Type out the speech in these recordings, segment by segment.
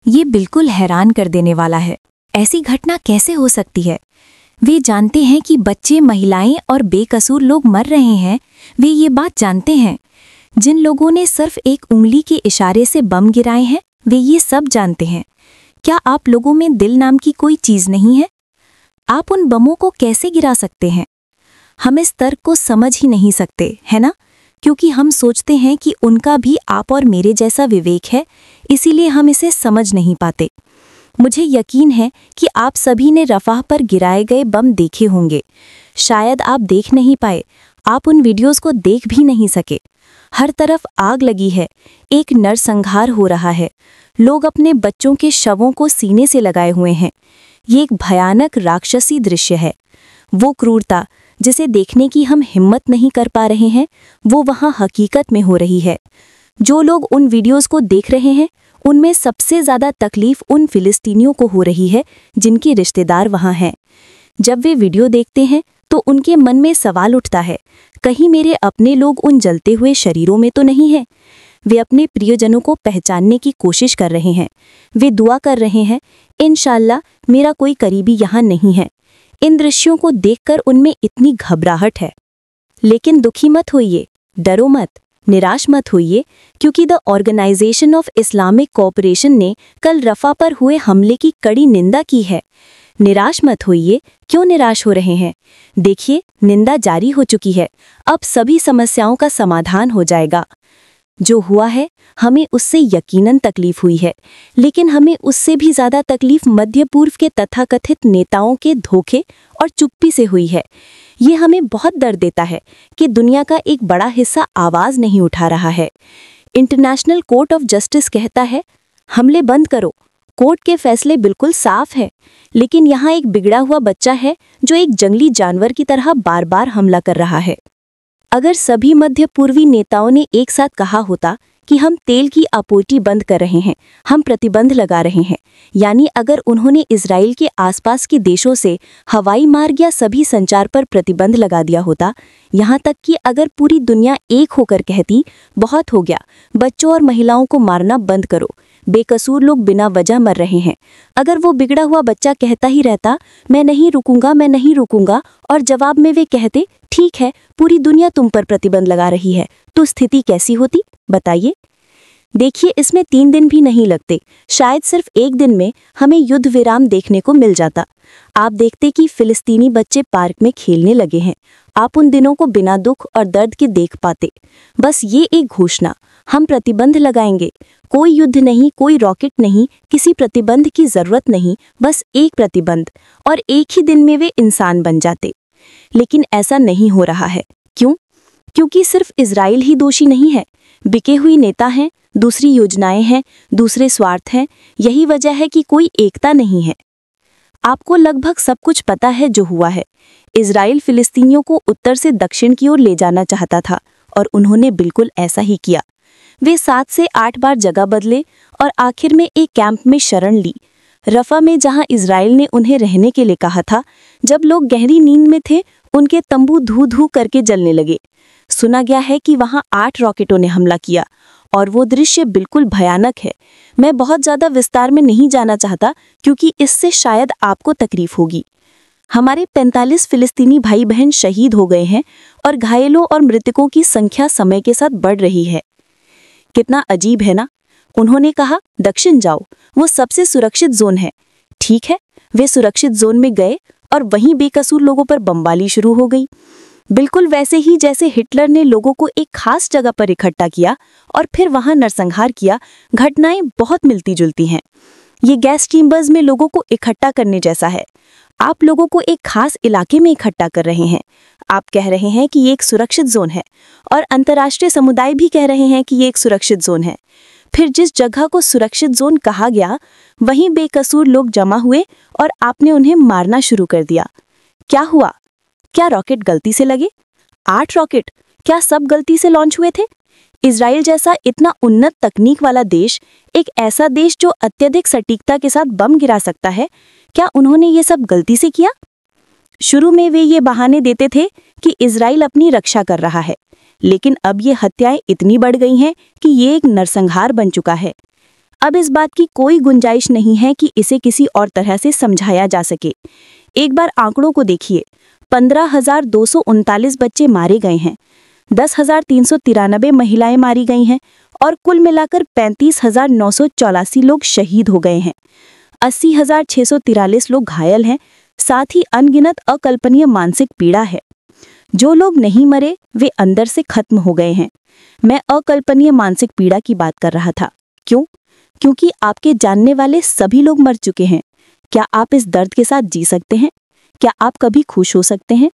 ये बिल्कुल हैरान कर देने वाला है। ऐसी घटना कैसे हो सकती है? वे जानते हैं कि बच्चे, महिलाएं और बेकसूर लोग मर रहे हैं। वे ये बात जानते हैं। जिन लोगों ने सिर्फ एक उंगली के इशारे से बम गिराए हैं, वे ये सब जानते हैं। क्या आप लोगों में दिल नाम की कोई चीज नहीं है? आप उन बमों को कैसे गिरा सकते हैं? हम इस तर्क को समझ ही नहीं सकते, है ना? क्योंकि हम सोचते हैं कि उनका भी आप और मेरे जैसा विवेक है, इसीलिए हम इसे समझ नहीं पाते। मुझे यकीन है कि आप सभी ने रफ़ाह पर गिराए गए बम देखे होंगे। शायद आप देख नहीं पाए, आप उन वीडियोस को देख भी नहीं सके। हर तरफ आग लगी है, एक नरसंहार हो रहा है। लोग अपने बच्चों के शवों को सीने से लगाए हुए हैं। ये एक भयानक राक्षसी दृश्य है। वो क्रूरता जिसे देखने की हम हिम्मत नहीं कर पा रहे हैं, वो वहाँ हकीकत में हो रही है। जो लोग उन वीडियोस को देख रहे हैं, उनमें सबसे ज़्यादा तकलीफ उन फिलिस्तीनियों को हो रही है जिनके रिश्तेदार वहाँ हैं। जब वे वीडियो देखते हैं तो उनके मन में सवाल उठता है, कहीं मेरे अपने लोग उन जलते हुए शरीरों में तो नहीं हैं? वे अपने प्रियजनों को पहचानने की कोशिश कर रहे हैं। वे दुआ कर रहे हैं, इंशाअल्लाह मेरा कोई करीबी यहाँ नहीं है। इन दृश्यों को देखकर उनमें इतनी घबराहट है। लेकिन दुखी मत होइए, डरो मत, निराश मत होइए, क्योंकि the Organisation of Islamic Cooperation ने कल रफ़ा पर हुए हमले की कड़ी निंदा की है। निराश मत होइए। क्यों निराश हो रहे हैं? देखिए, निंदा जारी हो चुकी है। अब सभी समस्याओं का समाधान हो जाएगा। जो हुआ है, हमें उससे यकीनन तकलीफ हुई है, लेकिन हमें उससे भी ज़्यादा तकलीफ मध्य पूर्व के तथाकथित नेताओं के धोखे और चुप्पी से हुई है। ये हमें बहुत दर्द देता है कि दुनिया का एक बड़ा हिस्सा आवाज़ नहीं उठा रहा है। इंटरनेशनल कोर्ट ऑफ जस्टिस कहता है, हमले बंद करो। कोर्ट के फैसले बिल्कुल साफ है, लेकिन यहाँ एक बिगड़ा हुआ बच्चा है जो एक जंगली जानवर की तरह बार बार हमला कर रहा है। अगर सभी मध्य पूर्वी नेताओं ने एक साथ कहा होता कि हम तेल की आपूर्ति बंद कर रहे हैं, हम प्रतिबंध लगा रहे हैं, यानी अगर उन्होंने इजराइल के आसपास के देशों से हवाई मार्ग या सभी संचार पर प्रतिबंध लगा दिया होता, यहाँ तक कि अगर पूरी दुनिया एक होकर कहती, बहुत हो गया, बच्चों और महिलाओं को मारना बंद करो, बेकसूर लोग बिना वजह मर रहे हैं, अगर वो बिगड़ा हुआ बच्चा कहता ही रहता, मैं नहीं रुकूंगा, मैं नहीं रुकूंगा, और जवाब में वे कहते, ठीक है, पूरी दुनिया तुम पर प्रतिबंध लगा रही है, तो स्थिति कैसी होती, बताइए। देखिए, इसमें 3 दिन भी नहीं लगते, शायद सिर्फ 1 दिन में हमें युद्ध विराम देखने को मिल जाता। आप देखते कि फिलिस्तीनी बच्चे पार्क में खेलने लगे हैं। आप उन दिनों को बिना दुख और दर्द के देख पाते। बस ये एक घोषणा, हम प्रतिबंध लगाएंगे। कोई युद्ध नहीं, कोई रॉकेट नहीं, किसी प्रतिबंध की जरूरत नहीं, बस एक प्रतिबंध, और एक ही दिन में वे इंसान बन जाते। लेकिन ऐसा नहीं हो रहा है। क्यों? क्योंकि सिर्फ इजराइल ही दोषी नहीं है। बिके हुई नेता हैं, दूसरी योजनाएं हैं, दूसरे स्वार्थ हैं। यही वजह है कि कोई एकता नहीं है। आपको लगभग सब कुछ पता है जो हुआ है। इजराइल फिलिस्तीनियों को उत्तर से दक्षिण की ओर ले जाना चाहता था, और उन्होंने बिल्कुल ऐसा ही किया। वे 7 से 8 बार जगह बदले और आखिर में एक कैंप में शरण ली, रफ़ा में, जहां इजराइल ने उन्हें रहने के लिए कहा था। जब लोग गहरी नींद में थे, उनके तंबू धू धू करके जलने लगे। सुना गया है कि वहां 8 रॉकेटों ने हमला किया, और वो दृश्य बिल्कुल भयानक है। मैं बहुत ज़्यादा विस्तार में नहीं जाना चाहता, क्योंकि इससे शायद आपको तकलीफ होगी। हमारे 45 फिलिस्तीनी भाई बहन शहीद हो गए हैं, और घायलों और मृतकों की संख्या समय के साथ बढ़ रही है। कितना अजीब है ना? उन्होंने कहा, दक्षिण जाओ, वो सबसे सुरक्षित जोन है। ठीक है, वे सुरक्षित जोन में गए, और वहीं बेकसूर लोगों पर बमबारी शुरू हो गई। बिल्कुल वैसे ही जैसे हिटलर ने लोगों को एक खास जगह पर इकट्ठा किया और फिर वहां नरसंहार किया। घटनाएं बहुत मिलती जुलती हैं। ये गैस चेम्बर्स में लोगों को इकट्ठा करने जैसा है। आप लोगों को एक खास इलाके में इकट्ठा कर रहे हैं। आप कह रहे हैं कि ये एक सुरक्षित जोन है, और अंतर्राष्ट्रीय समुदाय भी कह रहे हैं कि ये एक सुरक्षित जोन है। फिर जिस जगह को सुरक्षित जोन कहा गया, वहीं बेकसूर लोग जमा हुए और आपने उन्हें मारना शुरू कर दिया। क्या हुआ? क्या रॉकेट गलती से लगे? 8 रॉकेट, क्या सब गलती से लॉन्च हुए थे? इजराइल जैसा इतना उन्नत तकनीक वाला देश, एक ऐसा देश जो अत्यधिक सटीकता के साथ बम गिरा सकता है, क्या उन्होंने ये सब गलती से किया? शुरू में वे ये बहाने देते थे कि इजराइल अपनी रक्षा कर रहा है, लेकिन अब ये हत्याएं इतनी बढ़ गई हैं कि ये एक नरसंहार बन चुका है। अब इस बात की कोई गुंजाइश नहीं है कि इसे किसी और तरह से समझाया जा सके। एक बार आंकड़ों को देखिए, 15,239 बच्चे मारे गए हैं, 10,393 महिलाएं मारी गई हैं और कुल मिलाकर 35,984 लोग शहीद हो गए हैं। 80,643 लोग घायल हैं। साथ ही अनगिनत अकल्पनीय मानसिक पीड़ा है। जो लोग नहीं मरे वे अंदर से खत्म हो गए हैं। मैं अकल्पनीय मानसिक पीड़ा की बात कर रहा था। क्यों? क्योंकि आपके जानने वाले सभी लोग मर चुके हैं। क्या आप इस दर्द के साथ जी सकते हैं? क्या आप कभी खुश हो सकते हैं?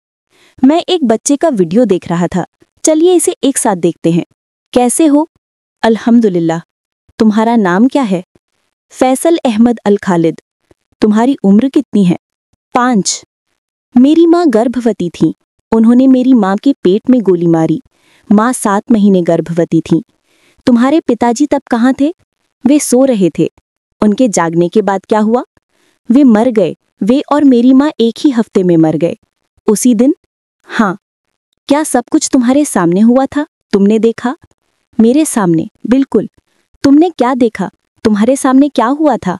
मैं एक बच्चे का वीडियो देख रहा था। चलिए इसे एक साथ देखते हैं। कैसे हो? अल्हम्दुलिल्लाह। तुम्हारा नाम क्या है? फैसल अहमद अल खालिद। तुम्हारी उम्र कितनी है? 5। मेरी माँ गर्भवती थी। उन्होंने मेरी माँ के पेट में गोली मारी। माँ 7 महीने गर्भवती थी। तुम्हारे पिताजी तब कहाँ थे? वे सो रहे थे। उनके जागने के बाद क्या हुआ? वे मर गए। वे और मेरी माँ एक ही हफ्ते में मर गए। उसी दिन? हाँ। क्या सब कुछ तुम्हारे सामने हुआ था? तुमने देखा? मेरे सामने, बिल्कुल। तुमने क्या देखा? तुम्हारे सामने क्या हुआ था?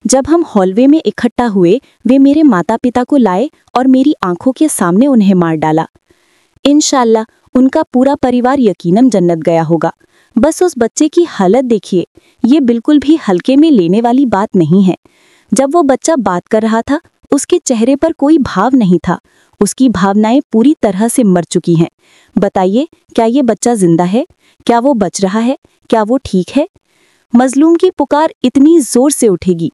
जब हम हॉलवे में इकट्ठा हुए, वे मेरे माता पिता को लाए और मेरी आंखों के सामने उन्हें मार डाला। इंशाअल्लाह उनका पूरा परिवार यकीनन जन्नत गया होगा। बस उस बच्चे की हालत देखिए। ये बिल्कुल भी हल्के में लेने वाली बात नहीं है। जब वो बच्चा बात कर रहा था, उसके चेहरे पर कोई भाव नहीं था। उसकी भावनाएं पूरी तरह से मर चुकी हैं। बताइए, क्या ये बच्चा जिंदा है? क्या वो बच रहा है? क्या वो ठीक है? मजलूम की पुकार इतनी जोर से उठेगी।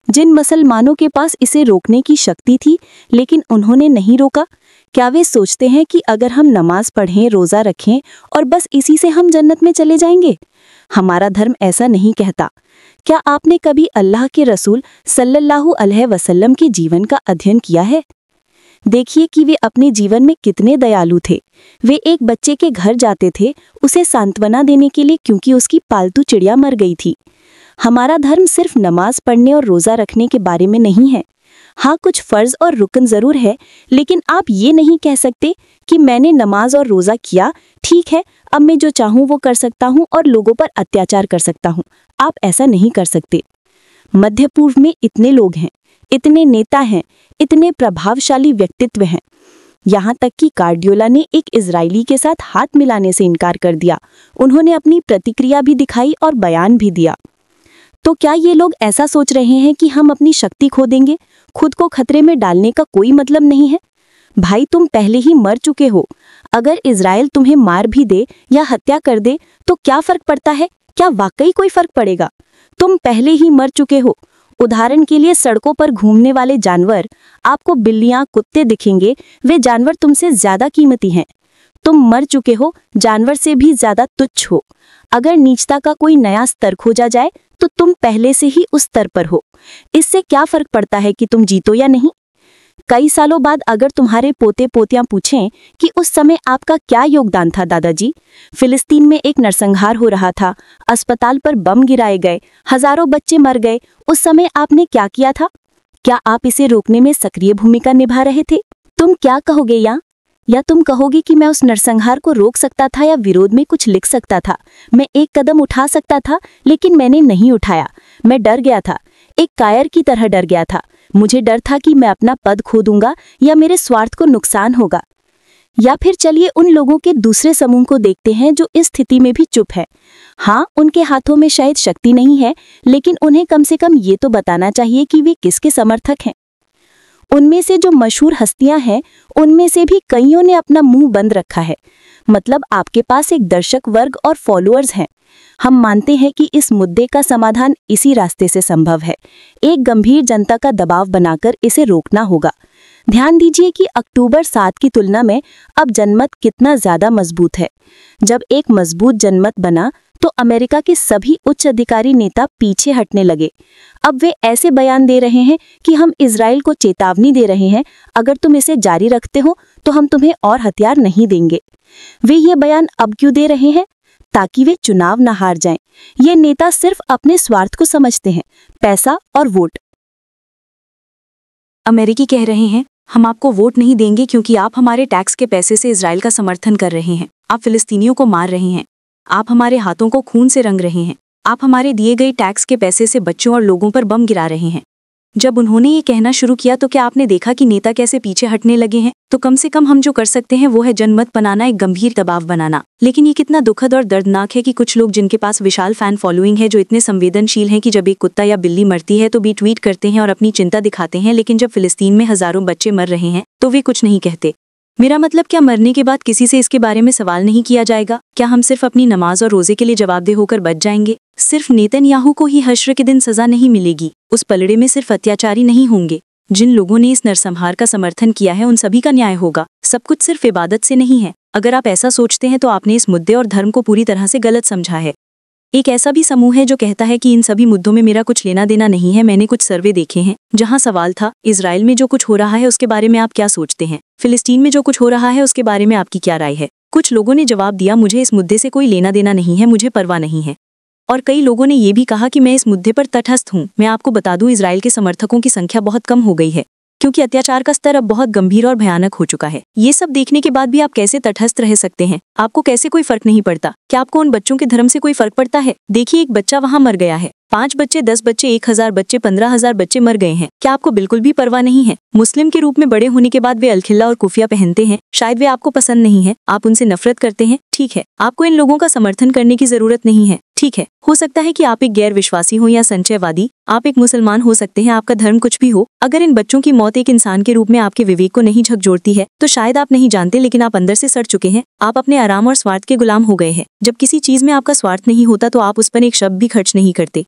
जिन मुसलमानों के पास इसे रोकने की शक्ति थी, लेकिन उन्होंने नहीं रोका, क्या वे सोचते हैं कि अगर हम नमाज पढ़ें, रोज़ा रखें और बस इसी से हम जन्नत में चले जाएंगे? हमारा धर्म ऐसा नहीं कहता। क्या आपने कभी अल्लाह के रसूल सल्लल्लाहु अलैहि वसल्लम के जीवन का अध्ययन किया है? देखिए कि वे अपने जीवन में कितने दयालु थे। वे एक बच्चे के घर जाते थे उसे सांत्वना देने के लिए, क्योंकि उसकी पालतू चिड़िया मर गई थी। हमारा धर्म सिर्फ नमाज पढ़ने और रोज़ा रखने के बारे में नहीं है। हाँ, कुछ फ़र्ज और रुकन ज़रूर है, लेकिन आप ये नहीं कह सकते कि मैंने नमाज और रोज़ा किया, ठीक है, अब मैं जो चाहूँ वो कर सकता हूँ और लोगों पर अत्याचार कर सकता हूँ। आप ऐसा नहीं कर सकते। मध्य पूर्व में इतने लोग हैं, इतने नेता हैं, इतने प्रभावशाली व्यक्तित्व हैं। यहाँ तक कि गार्डियोला ने एक इजरायली के साथ हाथ मिलाने से इनकार कर दिया। उन्होंने अपनी प्रतिक्रिया भी दिखाई और बयान भी दिया। तो क्या ये लोग ऐसा सोच रहे हैं कि हम अपनी शक्ति खो देंगे? खुद को खतरे में डालने का कोई मतलब नहीं है। भाई, तुम पहले ही मर चुके हो। अगर इजराइल तुम्हें मार भी दे या हत्या कर दे तो क्या फर्क पड़ता है? क्या वाकई कोई फर्क पड़ेगा? तुम पहले ही मर चुके हो। उदाहरण के लिए, सड़कों पर घूमने वाले जानवर, आपको बिल्लियां, कुत्ते दिखेंगे, वे जानवर तुमसे ज्यादा कीमती हैं। तुम मर चुके हो, जानवर से भी ज्यादा तुच्छ हो। अगर नीचता का कोई नया स्तर खोजा जाए तो तुम पहले से ही उस स्तर पर हो। इससे क्या फर्क पड़ता है कि तुम जीतो या नहीं? कई सालों बाद अगर तुम्हारे पोते पोतियां पूछें कि उस समय आपका क्या योगदान था दादाजी, फिलिस्तीन में एक नरसंहार हो रहा था, अस्पताल पर बम गिराए गए, हजारों बच्चे मर गए, उस समय आपने क्या किया था? क्या आप इसे रोकने में सक्रिय भूमिका निभा रहे थे? तुम क्या कहोगे? या तुम कहोगे कि मैं उस नरसंहार को रोक सकता था या विरोध में कुछ लिख सकता था, मैं एक कदम उठा सकता था, लेकिन मैंने नहीं उठाया। मैं डर गया था, एक कायर की तरह डर गया था। मुझे डर था कि मैं अपना पद खो दूंगा या मेरे स्वार्थ को नुकसान होगा। या फिर चलिए उन लोगों के दूसरे समूह को देखते हैं जो इस स्थिति में भी चुप है। हाँ, उनके हाथों में शायद शक्ति नहीं है, लेकिन उन्हें कम से कम ये तो बताना चाहिए कि वे किसके समर्थक हैं। उनमें से जो मशहूर हस्तियां हैं, उनमें से भी कईयों ने अपना मुंह बंद रखा है। मतलब आपके पास एक दर्शक वर्ग और फॉलोअर्स हैं। हम मानते हैं कि इस मुद्दे का समाधान इसी रास्ते से संभव है। एक गंभीर जनता का दबाव बनाकर इसे रोकना होगा। ध्यान दीजिए कि अक्टूबर 7 की तुलना में अब जनमत कितना ज्यादा मजबूत है। जब एक मजबूत जनमत बना तो अमेरिका के सभी उच्च अधिकारी नेता पीछे हटने लगे। अब वे ऐसे बयान दे रहे हैं कि हम इजराइल को चेतावनी दे रहे हैं, अगर तुम इसे जारी रखते हो तो हम तुम्हें और हथियार नहीं देंगे। वे ये बयान अब क्यों दे रहे हैं? ताकि वे चुनाव न हार जाएं। ये नेता सिर्फ अपने स्वार्थ को समझते हैं, पैसा और वोट। अमेरिकी कह रहे हैं, हम आपको वोट नहीं देंगे क्योंकि आप हमारे टैक्स के पैसे से इजराइल का समर्थन कर रहे हैं। आप फिलिस्तीनियों को मार रहे हैं। आप हमारे हाथों को खून से रंग रहे हैं। आप हमारे दिए गए टैक्स के पैसे से बच्चों और लोगों पर बम गिरा रहे हैं। जब उन्होंने ये कहना शुरू किया तो क्या आपने देखा कि नेता कैसे पीछे हटने लगे हैं? तो कम से कम हम जो कर सकते हैं वो है जनमत बनाना, एक गंभीर दबाव बनाना। लेकिन ये कितना दुखद और दर्दनाक है कि कुछ लोग जिनके पास विशाल फैन फॉलोइंग है, जो इतने संवेदनशील हैं कि जब एक कुत्ता या बिल्ली मरती है तो भी ट्वीट करते हैं और अपनी चिंता दिखाते हैं, लेकिन जब फिलिस्तीन में हजारों बच्चे मर रहे हैं तो वे कुछ नहीं कहते। मेरा मतलब, क्या मरने के बाद किसी से इसके बारे में सवाल नहीं किया जाएगा? क्या हम सिर्फ अपनी नमाज और रोजे के लिए जवाबदेह होकर बच जाएंगे? सिर्फ नेतन्याहू को ही हश्र के दिन सजा नहीं मिलेगी, उस पलड़े में सिर्फ अत्याचारी नहीं होंगे। जिन लोगों ने इस नरसंहार का समर्थन किया है उन सभी का न्याय होगा। सब कुछ सिर्फ इबादत से नहीं है। अगर आप ऐसा सोचते हैं तो आपने इस मुद्दे और धर्म को पूरी तरह से गलत समझा है। एक ऐसा भी समूह है जो कहता है कि इन सभी मुद्दों में मेरा कुछ लेना देना नहीं है। मैंने कुछ सर्वे देखे हैं जहां सवाल था, इजराइल में जो कुछ हो रहा है उसके बारे में आप क्या सोचते हैं? फिलिस्तीन में जो कुछ हो रहा है उसके बारे में आपकी क्या राय है? कुछ लोगों ने जवाब दिया, मुझे इस मुद्दे से कोई लेना देना नहीं है, मुझे परवाह नहीं है। और कई लोगों ने ये भी कहा कि मैं इस मुद्दे पर तटस्थ हूँ। मैं आपको बता दूं, इजराइल के समर्थकों की संख्या बहुत कम हो गई है क्योंकि अत्याचार का स्तर अब बहुत गंभीर और भयानक हो चुका है। ये सब देखने के बाद भी आप कैसे तटस्थ रह सकते हैं? आपको कैसे कोई फर्क नहीं पड़ता? क्या आपको उन बच्चों के धर्म से कोई फर्क पड़ता है? देखिए, एक बच्चा वहां मर गया है, 5 बच्चे, 10 बच्चे, 1000 बच्चे, 15,000 बच्चे मर गए हैं। क्या आपको बिल्कुल भी परवाह नहीं है? मुस्लिम के रूप में बड़े होने के बाद वे अलखिल्ला और कुफिया पहनते हैं। शायद वे आपको पसंद नहीं है, आप उनसे नफरत करते हैं। ठीक है, आपको इन लोगों का समर्थन करने की जरूरत नहीं है। ठीक है, हो सकता है कि आप एक गैर विश्वासी हो या संचयवादी, आप एक मुसलमान हो सकते हैं, आपका धर्म कुछ भी हो। अगर इन बच्चों की मौत एक इंसान के रूप में आपके विवेक को नहीं झकझोरती है तो शायद आप नहीं जानते, लेकिन आप अंदर से सड़ चुके हैं। आप अपने आराम और स्वार्थ के गुलाम हो गए हैं। जब किसी चीज में आपका स्वार्थ नहीं होता तो आप उस पर एक शब्द भी खर्च नहीं करते।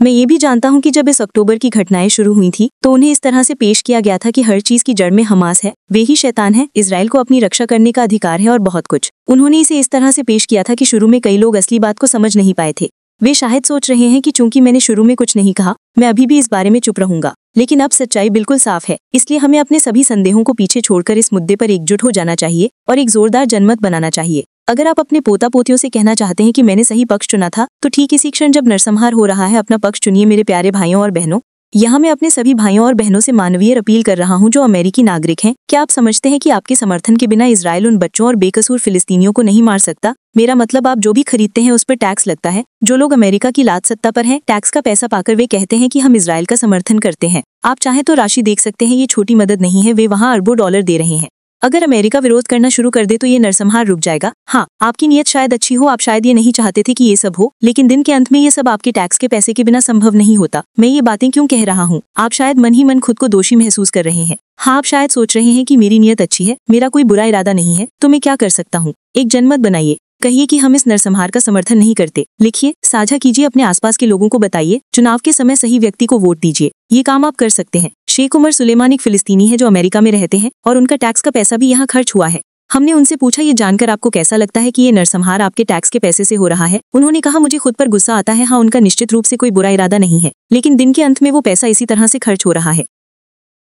मैं ये भी जानता हूँ कि जब इस अक्टूबर की घटनाएं शुरू हुई थी तो उन्हें इस तरह से पेश किया गया था कि हर चीज की जड़ में हमास है, वे ही शैतान है, इजराइल को अपनी रक्षा करने का अधिकार है और बहुत कुछ। उन्होंने इसे इस तरह से पेश किया था कि शुरू में कई लोग असली बात को समझ नहीं पाए थे। वे शायद सोच रहे हैं कि चूंकि मैंने शुरू में कुछ नहीं कहा, मैं अभी भी इस बारे में चुप रहूंगा। लेकिन अब सच्चाई बिल्कुल साफ है, इसलिए हमें अपने सभी संदेहों को पीछे छोड़कर इस मुद्दे पर एकजुट हो जाना चाहिए और एक जोरदार जनमत बनाना चाहिए। अगर आप अपने पोता पोतियों से कहना चाहते हैं कि मैंने सही पक्ष चुना था, तो ठीक इसी क्षण जब नरसंहार हो रहा है अपना पक्ष चुनिए मेरे प्यारे भाइयों और बहनों। यहाँ मैं अपने सभी भाइयों और बहनों से मानवीय अपील कर रहा हूँ जो अमेरिकी नागरिक हैं। क्या आप समझते हैं कि आपके समर्थन के बिना इजराइल उन बच्चों और बेकसूर फिलिस्तीनियों को नहीं मार सकता? मेरा मतलब, आप जो भी खरीदते हैं उस पर टैक्स लगता है। जो लोग अमेरिका की लात सत्ता पर हैं, टैक्स का पैसा पाकर वे कहते हैं कि हम इजराइल का समर्थन करते हैं। आप चाहें तो राशि देख सकते हैं, ये छोटी मदद नहीं है, वे वहाँ अरबों डॉलर दे रहे हैं। अगर अमेरिका विरोध करना शुरू कर दे तो ये नरसंहार रुक जाएगा। हाँ, आपकी नीयत शायद अच्छी हो, आप शायद ये नहीं चाहते थे कि ये सब हो, लेकिन दिन के अंत में ये सब आपके टैक्स के पैसे के बिना संभव नहीं होता। मैं ये बातें क्यों कह रहा हूँ? आप शायद मन ही मन खुद को दोषी महसूस कर रहे हैं। हाँ, आप शायद सोच रहे हैं कि मेरी नीयत अच्छी है, मेरा कोई बुरा इरादा नहीं है, तो मैं क्या कर सकता हूँ? एक जनमत बनाइए, कहिए कि हम इस नरसंहार का समर्थन नहीं करते। लिखिए, साझा कीजिए, अपने आसपास के लोगों को बताइए, चुनाव के समय सही व्यक्ति को वोट दीजिए। ये काम आप कर सकते हैं। शेख उमर सुलेमान एक फिलिस्तीनी है जो अमेरिका में रहते हैं और उनका टैक्स का पैसा भी यहाँ खर्च हुआ है। हमने उनसे पूछा, ये जानकर आपको कैसा लगता है कि ये नरसंहार आपके टैक्स के पैसे से हो रहा है? उन्होंने कहा, मुझे खुद पर गुस्सा आता है। हाँ, उनका निश्चित रूप से कोई बुरा इरादा नहीं है, लेकिन दिन के अंत में वो पैसा इसी तरह से खर्च हो रहा है।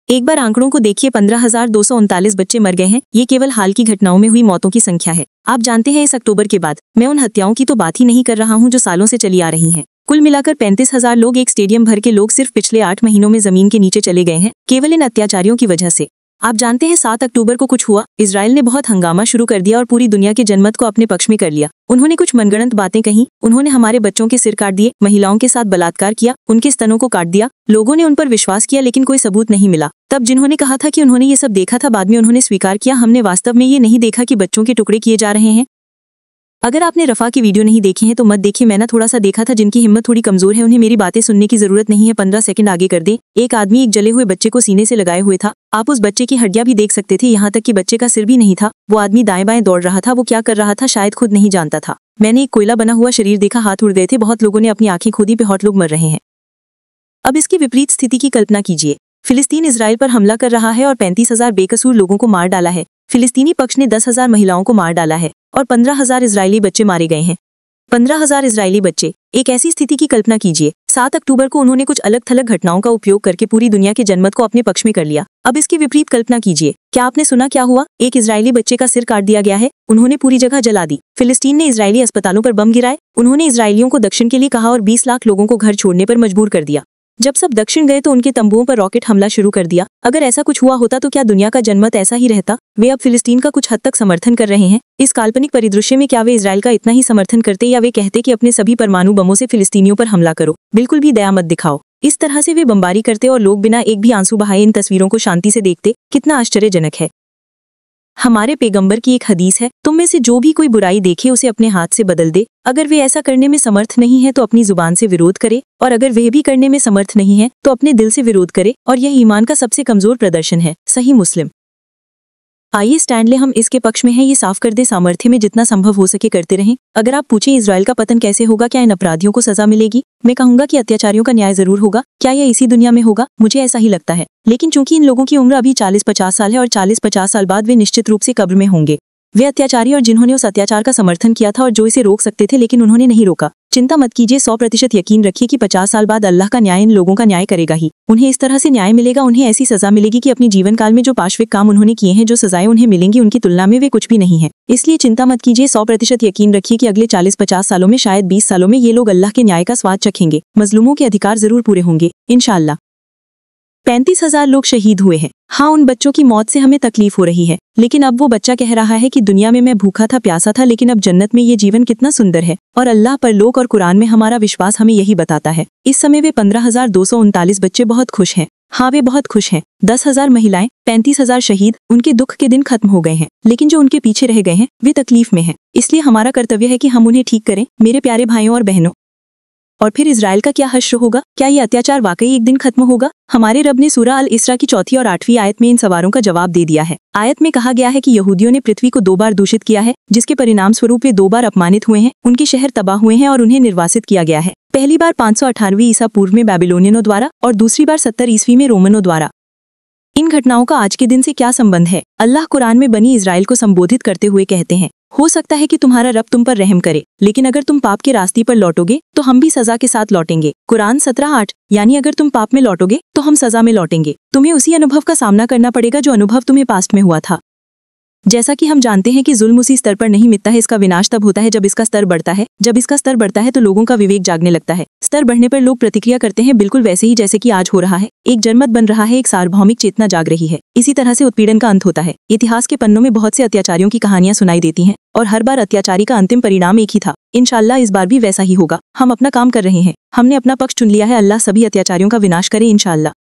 एक बार आंकड़ों को देखिए, 15,239 बच्चे मर गए हैं। ये केवल हाल की घटनाओं में हुई मौतों की संख्या है। आप जानते हैं, इस अक्टूबर के बाद मैं उन हत्याओं की तो बात ही नहीं कर रहा हूँ जो सालों से चली आ रही हैं। कुल मिलाकर 35,000 लोग, एक स्टेडियम भर के लोग सिर्फ पिछले 8 महीनों में जमीन के नीचे चले गए हैं, केवल इन अत्याचारियों की वजह से। आप जानते हैं, 7 अक्टूबर को कुछ हुआ। इजराइल ने बहुत हंगामा शुरू कर दिया और पूरी दुनिया के जनमत को अपने पक्ष में कर लिया। उन्होंने कुछ मनगढ़ंत बातें कही। उन्होंने हमारे बच्चों के सिर काट दिए, महिलाओं के साथ बलात्कार किया, उनके स्तनों को काट दिया। लोगों ने उन पर विश्वास किया, लेकिन कोई सबूत नहीं मिला। तब जिन्होंने कहा था कि उन्होंने ये सब देखा था, बाद में उन्होंने स्वीकार किया, हमने वास्तव में ये नहीं देखा कि बच्चों के टुकड़े किए जा रहे हैं। अगर आपने रफा की वीडियो नहीं देखे हैं तो मत देखिए, मैंने थोड़ा सा देखा था। जिनकी हिम्मत थोड़ी कमजोर है उन्हें मेरी बातें सुनने की जरूरत नहीं है। 15 सेकंड आगे कर दें। एक आदमी एक जले हुए बच्चे को सीने से लगाए हुए था। आप उस बच्चे की हड्डियां भी देख सकते थे, यहाँ तक कि बच्चे का सिर भी नहीं था। वो आदमी दाएं बाएं दौड़ रहा था। वो क्या कर रहा था शायद खुद नहीं जानता था। मैंने एक कोयला बना हुआ शरीर देखा, हाथ उड़ गए थे। बहुत लोगों ने अपनी आंखें खोदी, बहुत लोग मर रहे हैं। अब इसकी विपरीत स्थिति की कल्पना कीजिए। फिलिस्तीन इजराइल पर हमला कर रहा है और 35,000 बेकसूर लोगों को मार डाला है। फिलिस्तीनी पक्ष ने 10,000 महिलाओं को मार डाला है और 15,000 इजरायली बच्चे मारे गए हैं। 15,000 इजरायली बच्चे। एक ऐसी स्थिति की कल्पना कीजिए। 7 अक्टूबर को उन्होंने कुछ अलग थलग घटनाओं का उपयोग करके पूरी दुनिया के जनमत को अपने पक्ष में कर लिया। अब इसकी विपरीत कल्पना कीजिए। क्या आपने सुना क्या हुआ? एक इजरायली बच्चे का सिर काट दिया गया है। उन्होंने पूरी जगह जला दी। फिलिस्तीन ने इजरायली अस्पतालों पर बम गिराए। उन्होंने इजरायलियों को दक्षिण के लिए कहा और 20 लाख लोगों को घर छोड़ने पर मजबूर कर दिया। जब सब दक्षिण गए तो उनके तंबुओं पर रॉकेट हमला शुरू कर दिया। अगर ऐसा कुछ हुआ होता तो क्या दुनिया का जनमत ऐसा ही रहता? वे अब फिलिस्तीन का कुछ हद तक समर्थन कर रहे हैं। इस काल्पनिक परिदृश्य में क्या वे इजराइल का इतना ही समर्थन करते या वे कहते कि अपने सभी परमाणु बमों से फिलिस्तीनियों पर हमला करो, बिल्कुल भी दया मत दिखाओ? इस तरह से वे बमबारी करते और लोग बिना एक भी आंसू बहाए इन तस्वीरों को शांति से देखते। कितना आश्चर्यजनक है। हमारे पैगंबर की एक हदीस है, तुम में से जो भी कोई बुराई देखे उसे अपने हाथ से बदल दे। अगर वे ऐसा करने में समर्थ नहीं है तो अपनी जुबान से विरोध करे, और अगर वह भी करने में समर्थ नहीं है तो अपने दिल से विरोध करे, और यह ईमान का सबसे कमजोर प्रदर्शन है। सही मुस्लिम। आइए स्टैंड ले, हम इसके पक्ष में हैं, ये साफ कर दे, सामर्थ्य में जितना संभव हो सके करते रहें। अगर आप पूछें इजराइल का पतन कैसे होगा, क्या इन अपराधियों को सजा मिलेगी, मैं कहूंगा कि अत्याचारियों का न्याय जरूर होगा। क्या यह इसी दुनिया में होगा? मुझे ऐसा ही लगता है। लेकिन चूंकि इन लोगों की उम्र अभी 40-50 साल है और 40-50 साल बाद वे निश्चित रूप से कब्र में होंगे। वे अत्याचारी और जिन्होंने उस अत्याचार का समर्थन किया था और जो इसे रोक सकते थे लेकिन उन्होंने नहीं रोका। चिंता मत कीजिए, 100% यकीन रखिए कि 50 साल बाद अल्लाह का न्याय इन लोगों का न्याय करेगा ही। उन्हें इस तरह से न्याय मिलेगा, उन्हें ऐसी सजा मिलेगी कि अपनी जीवन काल में जो पाशविक काम उन्होंने किए हैं, जो सजाएं उन्हें मिलेंगी, उनकी तुलना में वे कुछ भी नहीं है। इसलिए चिंता मत कीजिए, 100% यकीन रखिए कि अगले 40-50 सालों में, शायद 20 सालों में ये लोग अल्लाह के न्याय का स्वाद चखेंगे। मजलूमों के अधिकार जरूर पूरे होंगे इंशाअल्लाह। 35,000 लोग शहीद हुए हैं। हाँ, उन बच्चों की मौत से हमें तकलीफ हो रही है, लेकिन अब वो बच्चा कह रहा है कि दुनिया में मैं भूखा था, प्यासा था, लेकिन अब जन्नत में ये जीवन कितना सुंदर है। और अल्लाह, परलोक और कुरान में हमारा विश्वास हमें यही बताता है। इस समय वे 15,239 बच्चे बहुत खुश हैं। हाँ, वे बहुत खुश हैं। 10,000 महिलाएं, 35,000 शहीद, उनके दुख के दिन खत्म हो गए हैं, लेकिन जो उनके पीछे रह गए हैं वे तकलीफ में हैं। इसलिए हमारा कर्तव्य है कि हम उन्हें ठीक करें, मेरे प्यारे भाइयों और बहनों। और फिर इजराइल का क्या हश्र होगा? क्या ये अत्याचार वाकई एक दिन खत्म होगा? हमारे रब ने सूरा अल इसरा की 4 और 8वीं आयत में इन सवालों का जवाब दे दिया है। आयत में कहा गया है कि यहूदियों ने पृथ्वी को 2 बार दूषित किया है, जिसके परिणाम स्वरूप वे 2 बार अपमानित हुए हैं, उनके शहर तबाह हुए हैं और उन्हें निर्वासित किया गया है। पहली बार 518वीं ईसा पूर्व में बैबिलोनियनों द्वारा और दूसरी बार 70 ईस्वी में रोमनों द्वारा। इन घटनाओं का आज के दिन से क्या संबंध है? अल्लाह कुरान में बनी इजराइल को संबोधित करते हुए कहते हैं, हो सकता है कि तुम्हारा रब तुम पर रहम करे, लेकिन अगर तुम पाप के रास्ते पर लौटोगे तो हम भी सजा के साथ लौटेंगे। कुरान 17:8। यानी अगर तुम पाप में लौटोगे तो हम सजा में लौटेंगे। तुम्हें उसी अनुभव का सामना करना पड़ेगा जो अनुभव तुम्हें पास्ट में हुआ था। जैसा कि हम जानते हैं कि जुल्म उसी स्तर पर नहीं मिटता है, इसका विनाश तब होता है जब इसका स्तर बढ़ता है। जब इसका स्तर बढ़ता है तो लोगों का विवेक जागने लगता है। स्तर बढ़ने पर लोग प्रतिक्रिया करते हैं, बिल्कुल वैसे ही जैसे कि आज हो रहा है। एक जनमत बन रहा है, एक सार्वभौमिक चेतना जाग रही है। इसी तरह से उत्पीड़न का अंत होता है। इतिहास के पन्नों में बहुत से अत्याचारियों की कहानियां सुनाई देती हैं और हर बार अत्याचारी का अंतिम परिणाम एक ही था। इंशाअल्लाह इस बार भी वैसा ही होगा। हम अपना काम कर रहे हैं, हमने अपना पक्ष चुन लिया है। अल्लाह सभी अत्याचारियों का विनाश करे इंशाअल्लाह।